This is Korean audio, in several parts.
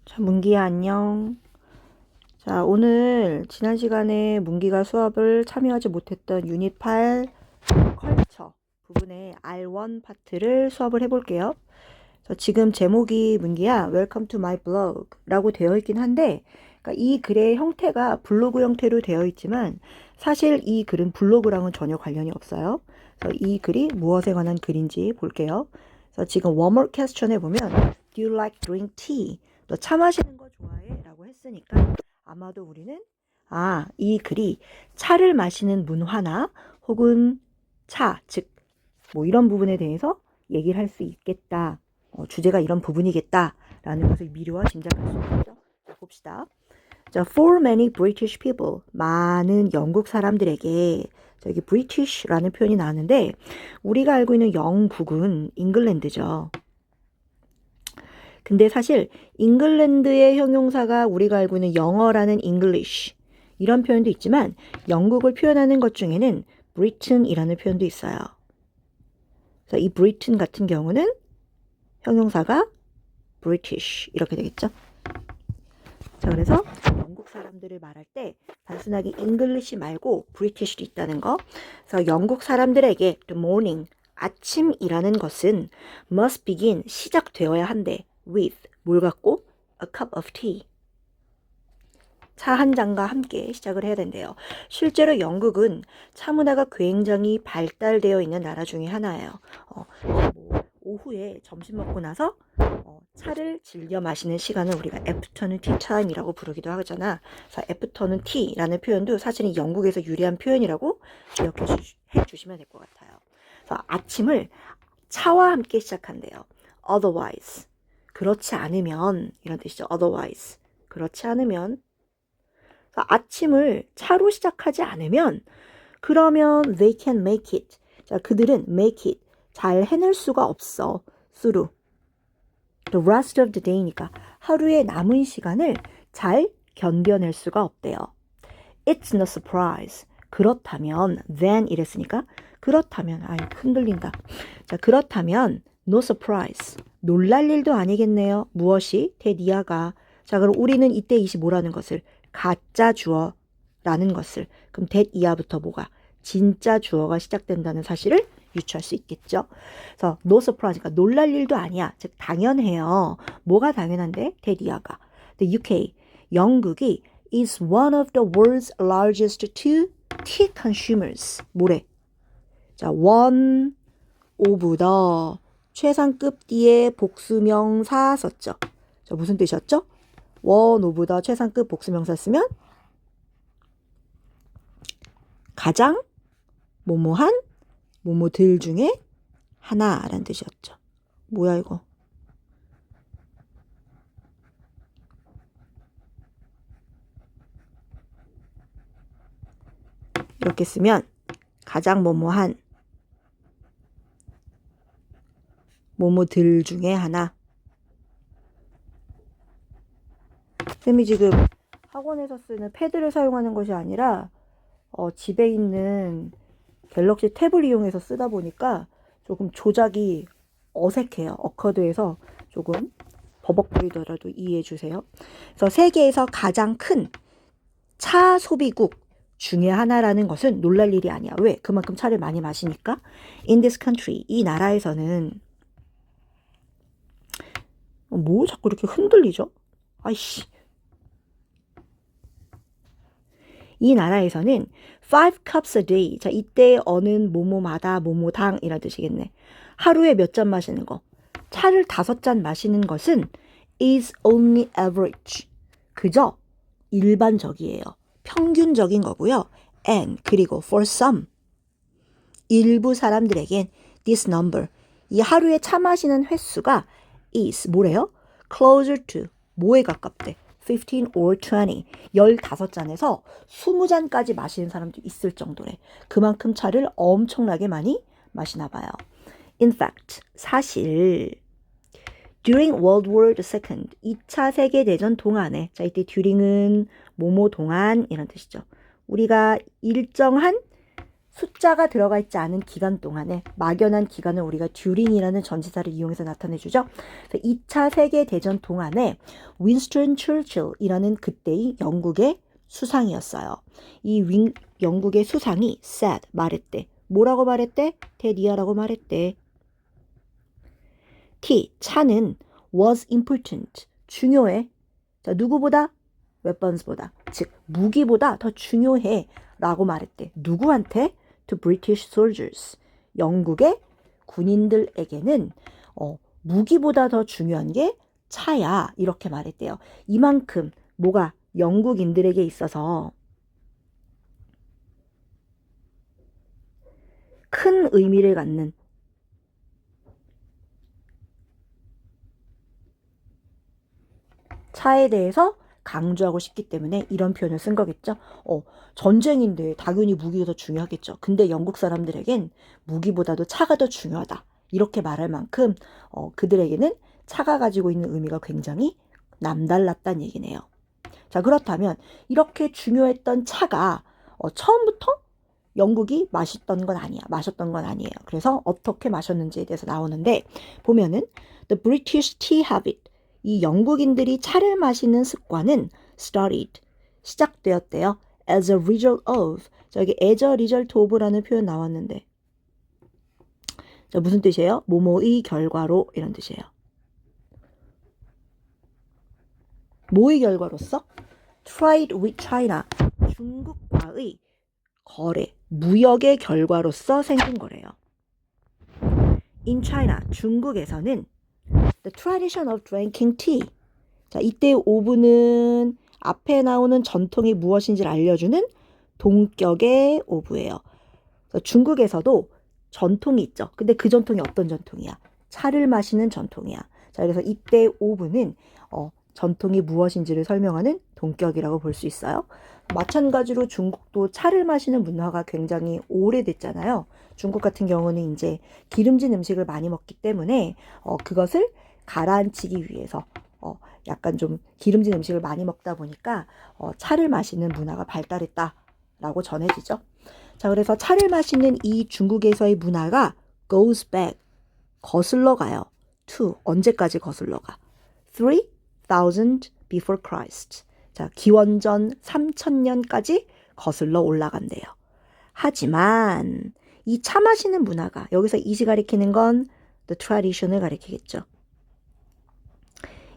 자, 문기야, 안녕. 자, 오늘 지난 시간에 문기가 수업을 참여하지 못했던 유닛 8 컬처 부분의 R1 파트를 수업을 해볼게요. 지금 제목이 문기야, Welcome to my blog 라고 되어 있긴 한데, 그러니까 이 글의 형태가 블로그 형태로 되어 있지만, 사실 이 글은 블로그랑은 전혀 관련이 없어요. 그래서 이 글이 무엇에 관한 글인지 볼게요. 그래서 지금 warm-up 퀘스천에 보면, Do you like drink tea? 너 차 마시는 거 좋아해? 라고 했으니까, 아마도 우리는, 이 글이 차를 마시는 문화나, 혹은 차, 즉, 뭐 이런 부분에 대해서 얘기를 할 수 있겠다. 주제가 이런 부분이겠다라는 것을 미루어 짐작할 수 있겠죠. 자, 봅시다. 자, for many British people, 많은 영국 사람들에게, 여기 British라는 표현이 나왔는데, 우리가 알고 있는 영국은 잉글랜드죠. 근데 사실 잉글랜드의 형용사가 우리가 알고 있는 영어라는 English 이런 표현도 있지만, 영국을 표현하는 것 중에는 Britain이라는 표현도 있어요. 그래서 이 Britain 같은 경우는 형용사가 British 이렇게 되겠죠. 자, 그래서 영국 사람들을 말할 때 단순하게 English 말고 British도 있다는 거. 그래서 영국 사람들에게 the morning, 아침이라는 것은 must begin, 시작되어야 한대. with, 뭘 갖고? a cup of tea. 차 한 잔과 함께 시작을 해야 된대요. 실제로 영국은 차 문화가 굉장히 발달되어 있는 나라 중에 하나예요. 오후에 점심 먹고 나서 차를 즐겨 마시는 시간을 우리가 애프터눈 티 타임이라고 부르기도 하잖아. 그래서 애프터눈 티라는 표현도 사실은 영국에서 유래한 표현이라고 기억해 주시면 될 것 같아요. 그래서 아침을 차와 함께 시작한대요. otherwise, 그렇지 않으면, 이런 뜻이죠. otherwise, 그렇지 않으면. 아침을 차로 시작하지 않으면, 그러면 they can make it. 자, 그들은 make it, 잘 해낼 수가 없어. through the rest of the day니까 하루의 남은 시간을 잘 견뎌낼 수가 없대요. It's no surprise. 그렇다면, then 이랬으니까, 그렇다면, 흔들린다. 자, 그렇다면, no surprise. 놀랄 일도 아니겠네요. 무엇이? 대니아가. 자, 그럼 우리는 이때 이시 뭐라는 것을? 가짜 주어라는 것을. 그럼 대이하부터 뭐가? 진짜 주어가 시작된다는 사실을 유추할 수 있겠죠. 그래서 no surprise, 그러니까 놀랄 일도 아니야. 즉 당연해요. 뭐가 당연한데? 대니아가. The UK, 영국이 is one of the world's largest tea consumers. 뭐래? 자, one of the 최상급 띠의 복수명사 썼죠. 자, 무슨 뜻이었죠? one of the 최상급 복수명사 쓰면 가장 뭐뭐한 뭐뭐들 중에 하나라는 뜻이었죠. 뭐야 이거? 이렇게 쓰면 가장 뭐뭐한 뭐뭐들 중에 하나. 쌤이 지금 학원에서 쓰는 패드를 사용하는 것이 아니라 집에 있는 갤럭시 탭을 이용해서 쓰다 보니까 조금 조작이 어색해요. 어커드해서 조금 버벅거리더라도 이해해 주세요. 그래서 세계에서 가장 큰 차 소비국 중에 하나라는 것은 놀랄 일이 아니야. 왜? 그만큼 차를 많이 마시니까. In this country, 이 나라에서는 뭐 자꾸 이렇게 흔들리죠? 아이씨. 이 나라에서는 5 cups a day. 자, 이때 어는 뭐뭐마다 뭐뭐당 이란 뜻이겠네. 하루에 몇 잔 마시는 거. 차를 5잔 마시는 것은 is only average. 그저 일반적이에요. 평균적인 거고요. And 그리고 for some, 일부 사람들에겐 this number, 이 하루에 차 마시는 횟수가 is 뭐래요? closer to, 뭐에 가깝대? 15 or 20, 15잔에서 20잔까지 마시는 사람도 있을 정도래. 그만큼 차를 엄청나게 많이 마시나 봐요. In fact, 사실 during World War II, 2차 세계대전 동안에, 자, 이때 during은 뭐뭐 동안 이런 뜻이죠. 우리가 일정한 숫자가 들어가 있지 않은 기간 동안에 막연한 기간을 우리가 during이라는 전치사를 이용해서 나타내주죠. 2차 세계대전 동안에 윈스턴 처칠이라는 그때의 영국의 수상이었어요. 이 영국의 수상이 said, 말했대. 뭐라고 말했대? 대디아라고 말했대. T, 차는 was important, 중요해. 자, 누구보다? weapons보다, 즉 무기보다 더 중요해 라고 말했대. 누구한테? To British soldiers, 영국의 군인들에게는 무기보다 더 중요한 게 차야 이렇게 말했대요. 이만큼 뭐가 영국인들에게 있어서 큰 의미를 갖는 차에 대해서 강조하고 싶기 때문에 이런 표현을 쓴 거겠죠. 전쟁인데 당연히 무기가 더 중요하겠죠. 근데 영국 사람들에겐 무기보다도 차가 더 중요하다. 이렇게 말할 만큼 그들에게는 차가 가지고 있는 의미가 굉장히 남달랐다는 얘기네요. 자, 그렇다면 이렇게 중요했던 차가 처음부터 영국이 마셨던 건 아니에요. 그래서 어떻게 마셨는지에 대해서 나오는데 보면은 The British tea habit, 이 영국인들이 차를 마시는 습관은 started, 시작되었대요. As a result of, 여기 as a result of라는 표현 나왔는데 자, 무슨 뜻이에요? 뭐뭐의 결과로 이런 뜻이에요. 뭐의 결과로서? Trade with China, 중국과의 거래, 무역의 결과로서 생긴 거래요. In China, 중국에서는 The tradition of drinking tea. 자, 이때 오브는 앞에 나오는 전통이 무엇인지를 알려주는 동격의 오브예요. 중국에서도 전통이 있죠. 근데 그 전통이 어떤 전통이야? 차를 마시는 전통이야. 자, 그래서 이때 오브는 전통이 무엇인지를 설명하는 동격이라고 볼 수 있어요. 마찬가지로 중국도 차를 마시는 문화가 굉장히 오래됐잖아요. 중국 같은 경우는 이제 기름진 음식을 많이 먹기 때문에 그것을 가라앉히기 위해서 약간 좀 기름진 음식을 많이 먹다 보니까 차를 마시는 문화가 발달했다라고 전해지죠. 자, 그래서 차를 마시는 이 중국에서의 문화가 goes back, 거슬러 가요. to, 언제까지 거슬러 가? 3000 before Christ. 자, 기원전 3000년까지 거슬러 올라간대요. 하지만 이 차 마시는 문화가, 여기서 이시 가리키는 건 the tradition을 가리키겠죠.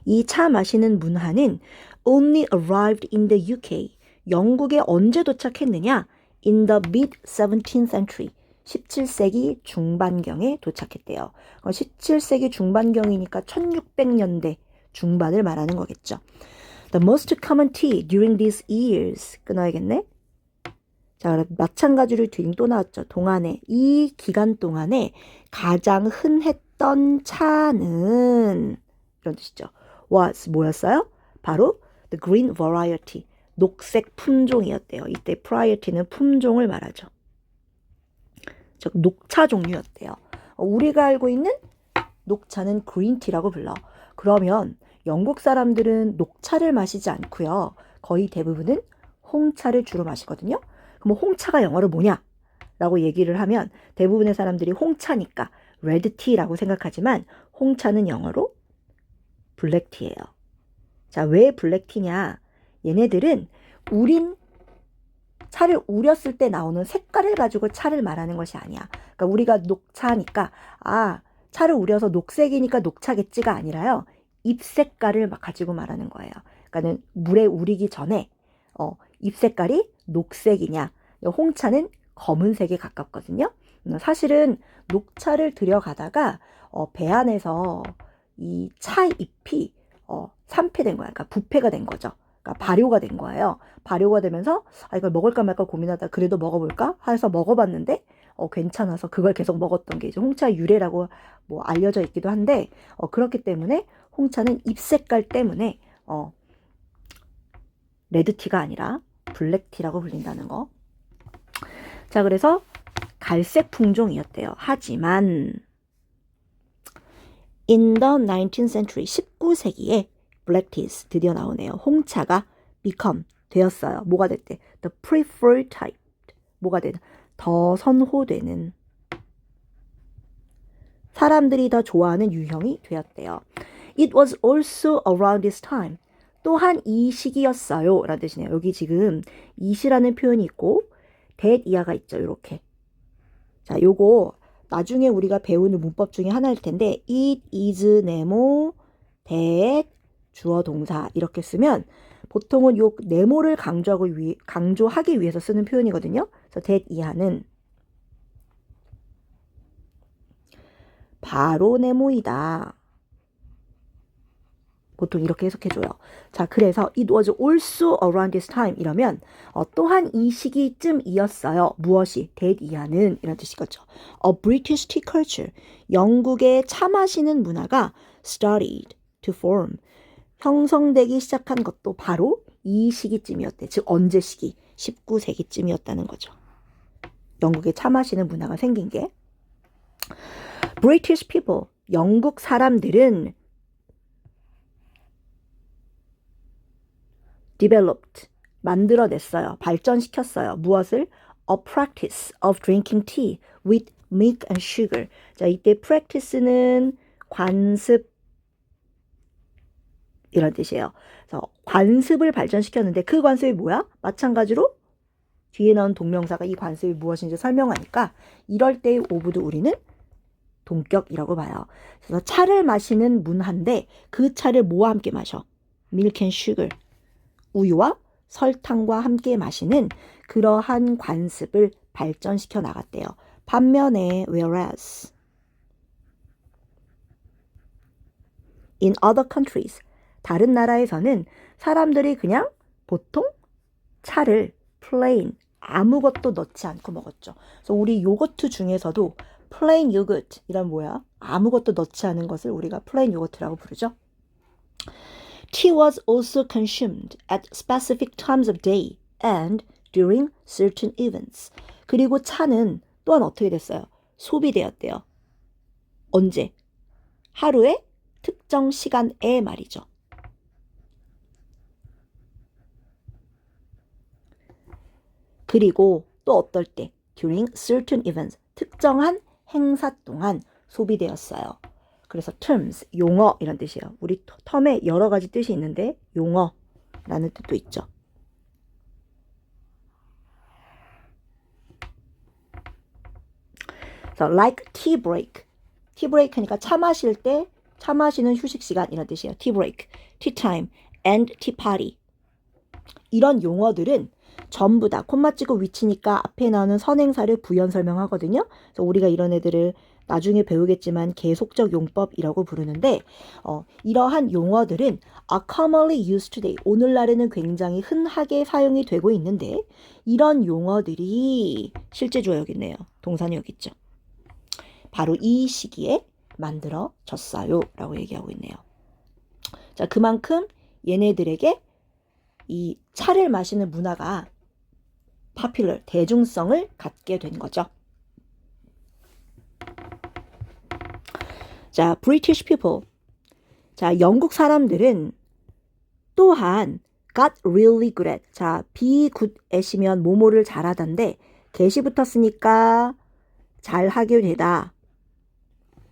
이 차 마시는 문화는 only arrived in the UK. 영국에 언제 도착했느냐? In the mid-17th century. 17세기 중반경에 도착했대요. 17세기 중반경이니까 1600년대 중반을 말하는 거겠죠. The most common tea during these years. 끊어야겠네. 자, 마찬가지로 뒤에 또 나왔죠. 동안에, 이 기간 동안에 가장 흔했던 차는 이런 뜻이죠. was 뭐였어요? 바로 the green variety, 녹색 품종이었대요. 이때 variety는 품종을 말하죠. 즉 녹차 종류였대요. 우리가 알고 있는 녹차는 그린티라고 불러. 그러면 영국 사람들은 녹차를 마시지 않고요. 거의 대부분은 홍차를 주로 마시거든요. 그럼 홍차가 영어로 뭐냐? 라고 얘기를 하면 대부분의 사람들이 홍차니까 레드티라고 생각하지만 홍차는 영어로 블랙티예요. 자, 왜 블랙티냐? 얘네들은 차를 우렸을 때 나오는 색깔을 가지고 차를 말하는 것이 아니야. 그러니까 우리가 녹차니까 차를 우려서 녹색이니까 녹차겠지가 아니라요. 잎 색깔을 가지고 말하는 거예요. 그러니까는 물에 우리기 전에 잎 색깔이 녹색이냐, 홍차는 검은색에 가깝거든요. 사실은 녹차를 들여가다가 배 안에서 이 차 잎이 산패된 거야. 그러니까 부패가 된 거죠. 그러니까 발효가 된 거예요. 발효가 되면서 이걸 먹을까 말까 고민하다 그래도 먹어볼까 해서 먹어봤는데 괜찮아서 그걸 계속 먹었던 게 이제 홍차 유래라고 뭐 알려져 있기도 한데 그렇기 때문에 홍차는 잎 색깔 때문에 레드티가 아니라 블랙티라고 불린다는 거. 자, 그래서 갈색 품종이었대요. 하지만 in the 19th century, 19세기에 black teas, 드디어 나오네요. 홍차가 become, 되었어요. 뭐가 됐대? The preferred type. 뭐가 되나? 더 선호되는, 사람들이 더 좋아하는 유형이 되었대요. It was also around this time. 또한 이 시기였어요. 라는 뜻이네요. 여기 지금 it이라는 표현이 있고 that 이하가 있죠. 이렇게. 자, 요거 나중에 우리가 배우는 문법 중에 하나일 텐데 it is 네모 that 주어 동사 이렇게 쓰면 보통은 요 네모를 강조하기 위해서 쓰는 표현이거든요. 그래서 that 이하는 바로 네모이다. 보통 이렇게 해석해줘요. 자, 그래서 it was also around this time 이러면 또한 이 시기쯤이었어요. 무엇이? that 이하는 이런 뜻이겠죠. A British tea culture. 영국의 차 마시는 문화가 started to form. 형성되기 시작한 것도 바로 이 시기쯤이었대. 즉 언제 시기? 19세기쯤이었다는 거죠. 영국의 차 마시는 문화가 생긴 게. British people. 영국 사람들은 developed, 만들어냈어요. 발전시켰어요. 무엇을? A practice of drinking tea with milk and sugar. 자, 이때 practice는 관습 이런 뜻이에요. 그래서 관습을 발전시켰는데 그 관습이 뭐야? 마찬가지로 뒤에 나온 동명사가 이 관습이 무엇인지 설명하니까 이럴 때의 오브도 우리는 동격이라고 봐요. 그래서 차를 마시는 문화인데 그 차를 뭐와 함께 마셔? milk and sugar. 우유와 설탕과 함께 마시는 그러한 관습을 발전시켜 나갔대요. 반면에 whereas in other countries 다른 나라에서는 사람들이 그냥 보통 차를 plain 아무것도 넣지 않고 먹었죠. 그래서 우리 요거트 중에서도 plain yogurt 이란 뭐야? 아무것도 넣지 않은 것을 우리가 plain 요거트라고 부르죠. Tea was also consumed at specific times of day and during certain events. 그리고 차는 또한 어떻게 됐어요? 소비되었대요. 언제? 하루의 특정 시간에 말이죠. 그리고 또 어떨 때? During certain events. 특정한 행사 동안 소비되었어요. 그래서 terms, 용어 이런 뜻이에요. 우리 텀에 여러 가지 뜻이 있는데 용어라는 뜻도 있죠. So, like tea break. tea break니까 차 마실 때, 차 마시는 휴식 시간 이런 뜻이에요. tea break, tea time, and tea party. 이런 용어들은 전부 다 콤마 찍고 위치니까 앞에 나오는 선행사를 부연 설명하거든요. 그래서 우리가 이런 애들을 나중에 배우겠지만 계속적 용법이라고 부르는데 이러한 용어들은 are commonly used today. 오늘날에는 굉장히 흔하게 사용이 되고 있는데 이런 용어들이 실제 주어 여기 있네요. 동사는 여기 있죠. 바로 이 시기에 만들어졌어요. 라고 얘기하고 있네요. 자, 그만큼 얘네들에게 이 차를 마시는 문화가 popular, 대중성을 갖게 된 거죠. 자, British people. 자, 영국 사람들은 또한 got really good at. 자, be good at이면 뭐뭐를 잘하던데 get이 붙었으니까 잘하게 되다.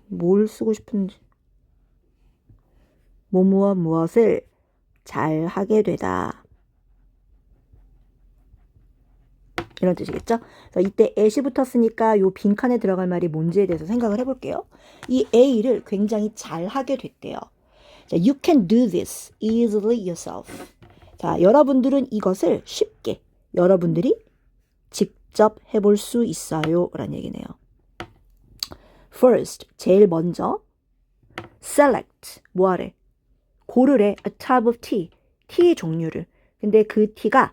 뭘 쓰고 싶은지. 무엇을 잘하게 되다. 이런 뜻이겠죠? 그래서 이때 at이 붙었으니까 요 빈칸에 들어갈 말이 뭔지에 대해서 생각을 해볼게요. 이 A를 굉장히 잘하게 됐대요. 자, you can do this easily yourself. 자, 여러분들은 이것을 쉽게 여러분들이 직접 해볼 수 있어요. 라는 얘기네요. First, 제일 먼저 select, 뭐하래? 고르래 a type of tea, 티의 종류를. 근데 그 티가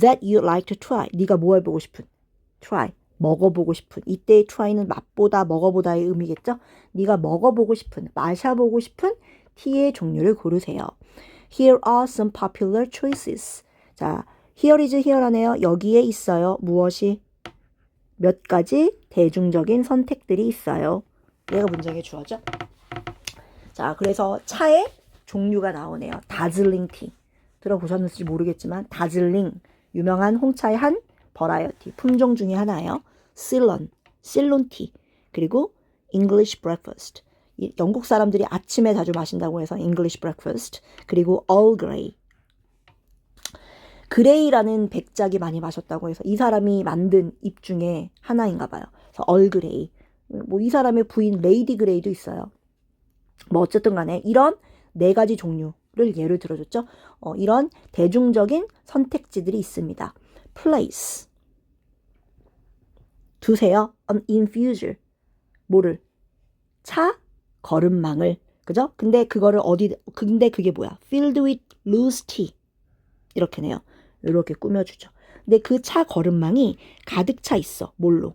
that you like to try. 네가 뭐 해보고 싶은? try. 먹어보고 싶은. 이때의 try는 맛보다 먹어보다의 의미겠죠? 네가 먹어보고 싶은, 마셔보고 싶은 티의 종류를 고르세요. Here are some popular choices. 자, here is here라네요. 여기에 있어요. 무엇이? 몇 가지 대중적인 선택들이 있어요. 얘가 문장의 주어죠. 자, 그래서 차의 종류가 나오네요. 다즐링 티. 들어보셨는지 모르겠지만 다즐링. 유명한 홍차의 한 버라이어티, 품종 중에 하나예요. Ceylon, 실론티, 그리고 English breakfast. 영국 사람들이 아침에 자주 마신다고 해서 English breakfast, 그리고 Earl Grey. 그레이라는 백작이 많이 마셨다고 해서 이 사람이 만든 잎 중에 하나인가 봐요. 그래서 Earl Grey. 뭐 이 사람의 부인 레이디 그레이도 있어요. 뭐 어쨌든 간에 이런 4가지 종류를 예를 들어줬죠. 이런 대중적인 선택지들이 있습니다. Place. 두세요. An infuser. 뭐를? 차 거름망을. 그죠? 근데 그게 뭐야? Filled with loose tea. 이렇게네요. 이렇게 꾸며주죠. 근데 그 차 거름망이 가득 차 있어. 뭘로?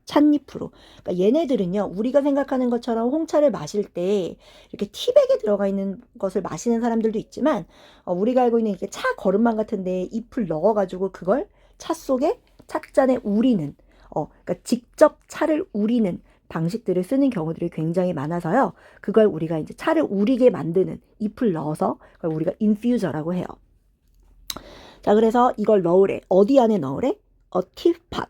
찻잎으로. 그러니까 얘네들은요, 우리가 생각하는 것처럼 홍차를 마실 때 이렇게 티백에 들어가 있는 것을 마시는 사람들도 있지만, 우리가 알고 있는 이렇게 차 거름망 같은데 잎을 넣어가지고 그걸 차 속에 찻잔에 우리는, 그러니까 직접 차를 우리는 방식들을 쓰는 경우들이 굉장히 많아서요. 그걸 우리가 이제 차를 우리게 만드는 잎을 넣어서 그걸 우리가 인퓨저라고 해요. 자, 그래서 이걸 넣으래. 어디 안에 넣으래? A teapot.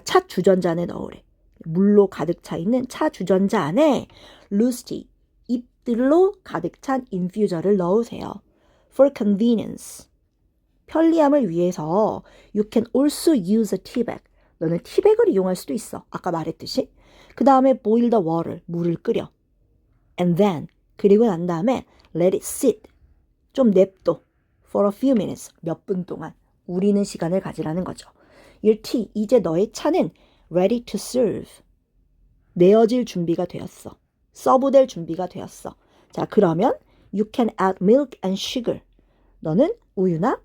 차 주전자 안에 넣으래. 물로 가득 차 있는 차 주전자 안에 loose tea, 잎들로 가득 찬 인퓨저를 넣으세요. For convenience. 편리함을 위해서 you can also use a tea bag. 너는 티백을 이용할 수도 있어. 아까 말했듯이. 그 다음에 boil the water. 물을 끓여. And then. 그리고 난 다음에 let it sit. 좀 냅둬. For a few minutes. 몇 분 동안. 우리는 시간을 가지라는 거죠. Your tea. 이제 너의 차는 ready to serve. 내어질 준비가 되었어. 서브될 준비가 되었어. 자, 그러면 you can add milk and sugar. 너는 우유나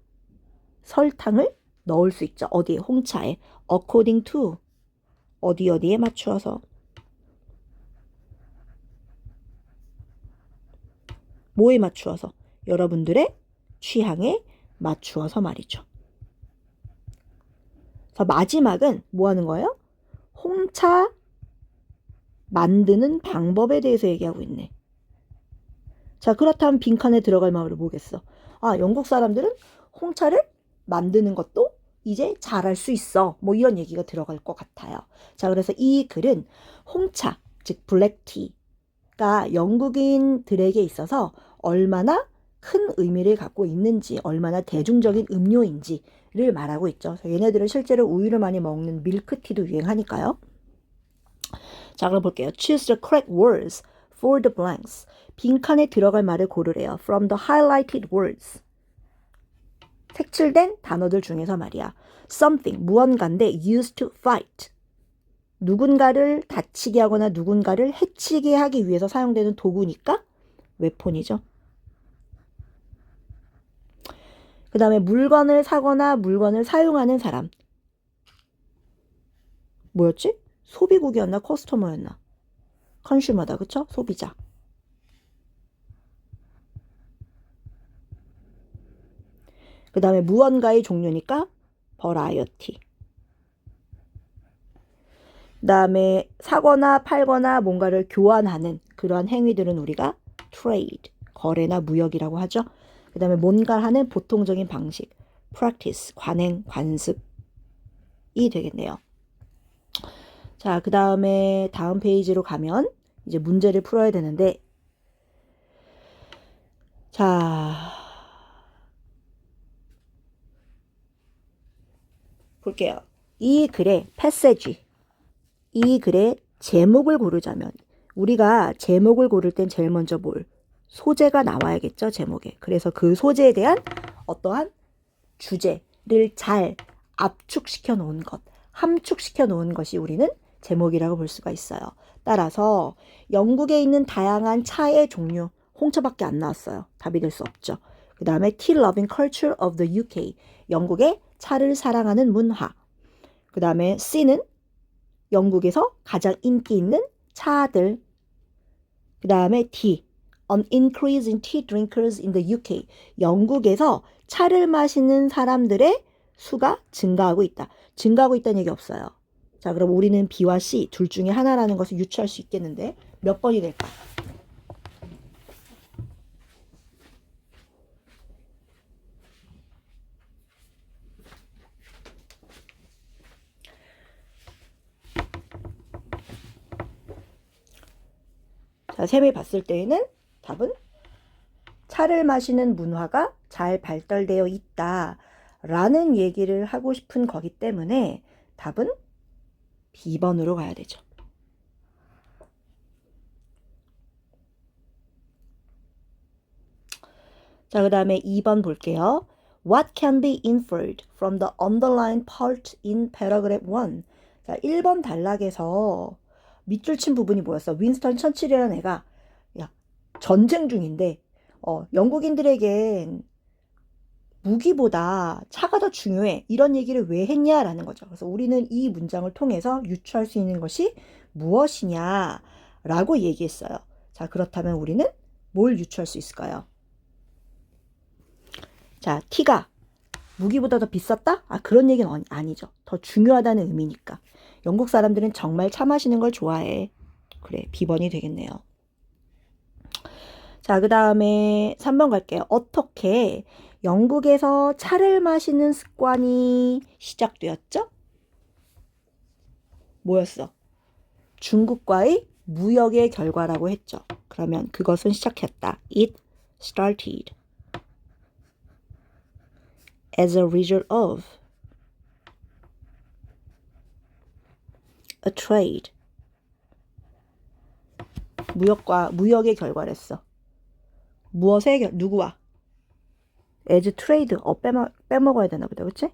설탕을 넣을 수 있죠. 어디에? 홍차에. According to. 어디에 맞추어서. 뭐에 맞추어서? 여러분들의 취향에 맞추어서 말이죠. 그래서 마지막은 뭐 하는 거예요? 홍차 만드는 방법에 대해서 얘기하고 있네. 자, 그렇다면 빈칸에 들어갈 말을 뭐겠어? 아, 영국 사람들은 홍차를 만드는 것도 이제 잘할 수 있어. 뭐 이런 얘기가 들어갈 것 같아요. 자, 그래서 이 글은 홍차, 즉 블랙티가 영국인들에게 있어서 얼마나 큰 의미를 갖고 있는지, 얼마나 대중적인 음료인지를 말하고 있죠. 그래서 얘네들은 실제로 우유를 많이 먹는 밀크티도 유행하니까요. 자, 그럼 볼게요. Choose the correct words for the blanks. 빈칸에 들어갈 말을 고르래요. From the highlighted words. 색칠된 단어들 중에서 말이야. Something, 무언가인데 used to fight. 누군가를 다치게 하거나 누군가를 해치게 하기 위해서 사용되는 도구니까 웨폰이죠. 그 다음에 물건을 사거나 물건을 사용하는 사람. 뭐였지? 소비국이었나? 커스터머였나? 컨슈머다. 그쵸? 소비자. 그 다음에 무언가의 종류니까 버라이어티. 그 다음에 사거나 팔거나 뭔가를 교환하는 그러한 행위들은 우리가 trade, 거래나 무역이라고 하죠. 그 다음에 뭔가 하는 보통적인 방식, practice, 관행, 관습이 되겠네요. 자, 그 다음에 다음 페이지로 가면 이제 문제를 풀어야 되는데, 자, 볼게요. 이 글의 패세지, 이 글의 제목을 고르자면 우리가 제목을 고를 땐 제일 먼저 소재가 나와야겠죠, 제목에. 그래서 그 소재에 대한 어떠한 주제를 잘 압축시켜 놓은 것, 함축시켜 놓은 것이 우리는 제목이라고 볼 수가 있어요. 따라서 영국에 있는 다양한 차의 종류, 홍차밖에 안 나왔어요. 답이 될 수 없죠. 그 다음에 Tea Loving Culture of the UK, 영국의 차를 사랑하는 문화. 그 다음에 C는 영국에서 가장 인기 있는 차들. 그 다음에 D, An increase in tea drinkers in the UK, 영국에서 차를 마시는 사람들의 수가 증가하고 있다. 증가하고 있다는 얘기 없어요. 자, 그럼 우리는 B와 C 둘 중에 하나라는 것을 유추할 수 있겠는데 몇 번이 될까? 자, 셈을 봤을 때에는 답은 차를 마시는 문화가 잘 발달되어 있다 라는 얘기를 하고 싶은 거기 때문에 답은 B번으로 가야 되죠. 자, 그 다음에 2번 볼게요. What can be inferred from the underlined part in paragraph 1? 자, 1번 단락에서 밑줄 친 부분이 뭐였어? 윈스턴 처칠이라는 애가 야, 전쟁 중인데 영국인들에겐 무기보다 차가 더 중요해. 이런 얘기를 왜 했냐라는 거죠. 그래서 우리는 이 문장을 통해서 유추할 수 있는 것이 무엇이냐라고 얘기했어요. 자, 그렇다면 우리는 뭘 유추할 수 있을까요? 자, 티가 무기보다 더 비쌌다? 그런 얘기는 아니죠. 더 중요하다는 의미니까. 영국 사람들은 정말 차 마시는 걸 좋아해. 그래, B번이 되겠네요. 자, 그 다음에 3번 갈게요. 어떻게 영국에서 차를 마시는 습관이 시작되었죠? 뭐였어? 중국과의 무역의 결과라고 했죠. 그러면 그것은 시작했다. It started as a result of a trade. 무역의 결과랬어. 무엇의 누구와? as trade. 빼먹어야 되나 보다. 그치?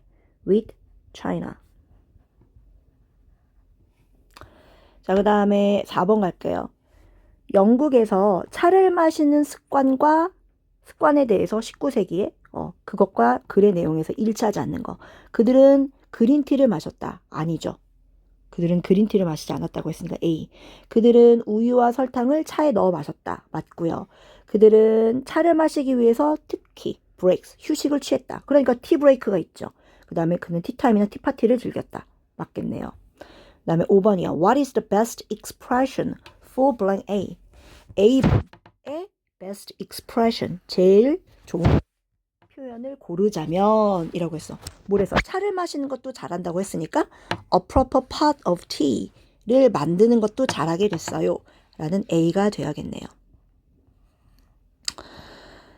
with China. 자, 그 다음에 4번 갈게요. 영국에서 차를 마시는 습관에 대해서 19세기에 그것과 글의 내용에서 일치하지 않는 거. 그들은 그린티를 마셨다. 아니죠. 그들은 그린티를 마시지 않았다고 했으니까 A. 그들은 우유와 설탕을 차에 넣어 마셨다. 맞고요. 그들은 차를 마시기 위해서 특히 breaks, 휴식을 취했다. 그러니까 티 브레이크가 있죠. 그 다음에 그는 티타임이나 티파티를 즐겼다. 맞겠네요. 그 다음에 5번이요. What is the best expression for blank A? A의 best expression, 제일 좋은 표현을 고르자면 이라고 했어. 뭐래서 차를 마시는 것도 잘한다고 했으니까 a proper pot of tea를 만드는 것도 잘하게 됐어요. 라는 A가 돼야겠네요.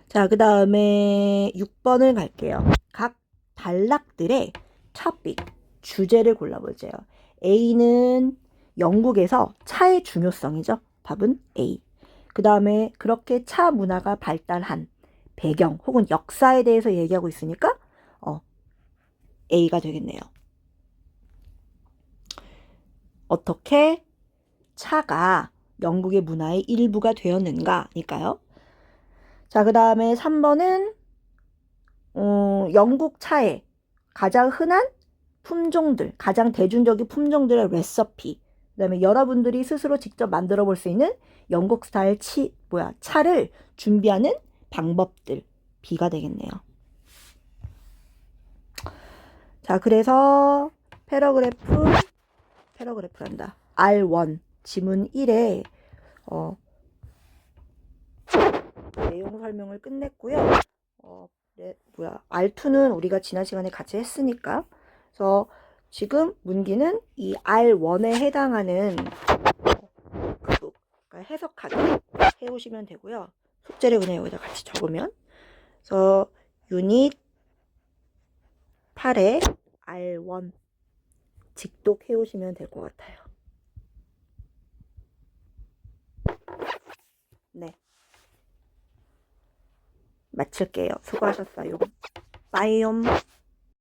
자, 그 다음에 6번을 갈게요. 각 단락들의 topic, 주제를 골라보세요. A는 영국에서 차의 중요성이죠. 답은 A. 그 다음에 그렇게 차 문화가 발달한 배경 혹은 역사에 대해서 얘기하고 있으니까 A가 되겠네요. 어떻게 차가 영국의 문화의 일부가 되었는가니까요. 자, 그 다음에 3번은 영국 차의 가장 흔한 품종들, 가장 대중적인 품종들의 레시피, 그 다음에 여러분들이 스스로 직접 만들어 볼 수 있는 영국 스타일 차를 준비하는 방법들, B가 되겠네요. 자, 그래서 패러그래프란다. R1 지문 1에 내용 설명을 끝냈고요. R2는 우리가 지난 시간에 같이 했으니까. 그래서 지금 문기는 이 R1에 해당하는 그 그러니까 해석하기 해오시면 되고요. 숙제를 그냥 여기다 같이 적으면. 그래서 유닛 8에 R1 직독해 오시면 될 것 같아요. 네. 마칠게요. 수고하셨어요. 빠이옴.